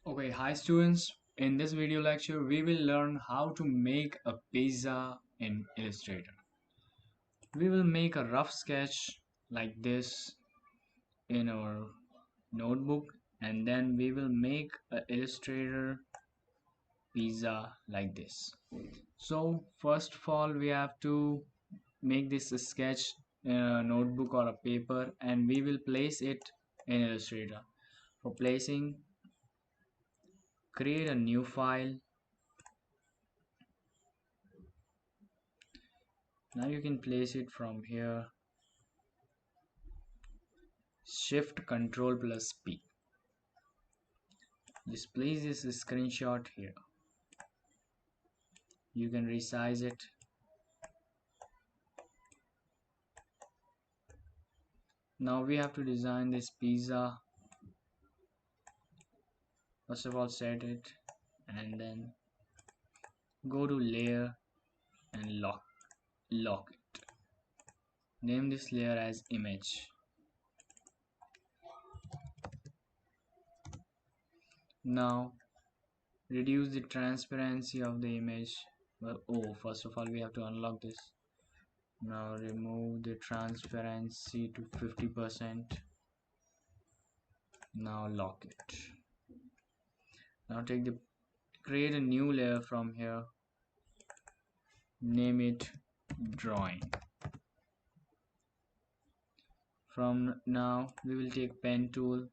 Okay, hi students. In this video lecture, we will learn how to make a pizza in Illustrator. We will make a rough sketch like this in our notebook, and then we will make a Illustrator pizza like this. So first of all, we have to make this a sketch in a notebook or a paper, and we will place it in Illustrator. For placing, create a new file. Now you can place it from here. Shift Control plus P. Just place this screenshot here. You can resize it. Now we have to design this pizza. First of all, set it and then go to layer and lock it. Name this layer as image. Now reduce the transparency of the image. First of all we have to unlock this. Now remove the transparency to 50%. Now lock it. Now create a new layer from here. Name it drawing. From now we will take pen tool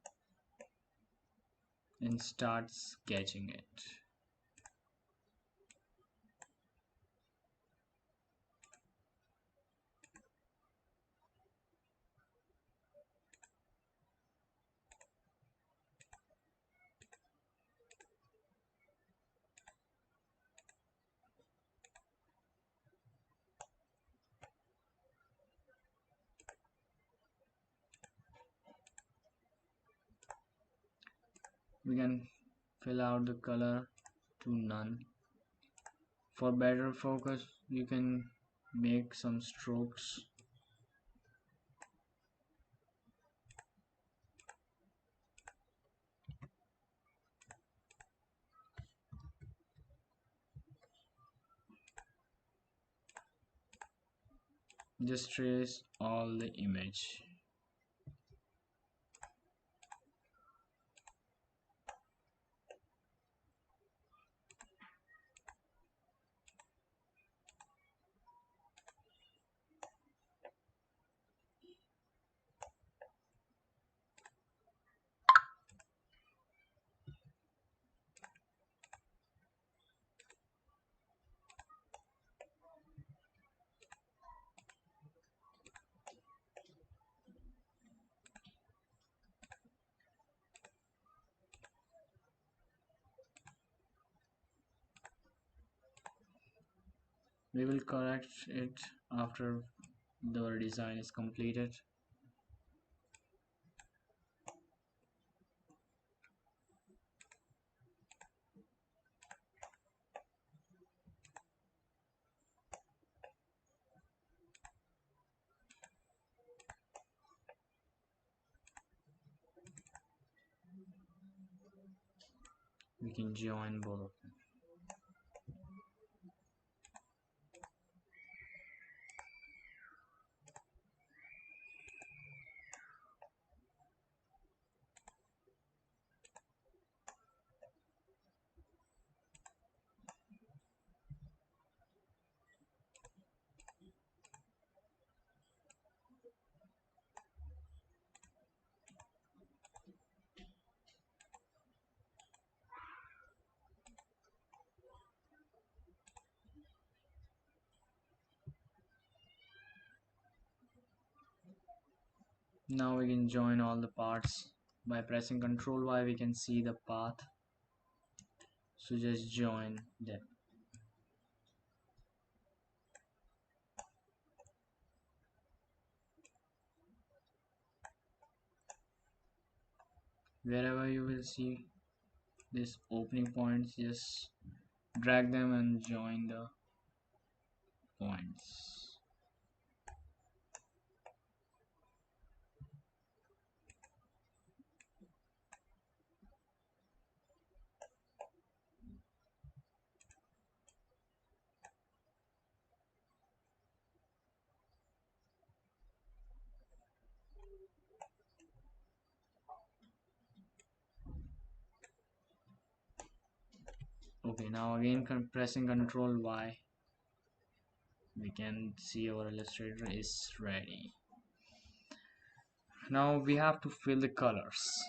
and start sketching it. We can fill out the color to none. For better focus you can make some strokes. Just trace all the image. We will correct it after the design is completed. We can join both of them. Now we can join all the parts. By pressing Ctrl Y we can see the path, so just join them. Wherever you will see this opening points, just drag them and join the points. Okay, now again pressing Control Y, we can see our illustrator is ready. Now we have to fill the colors.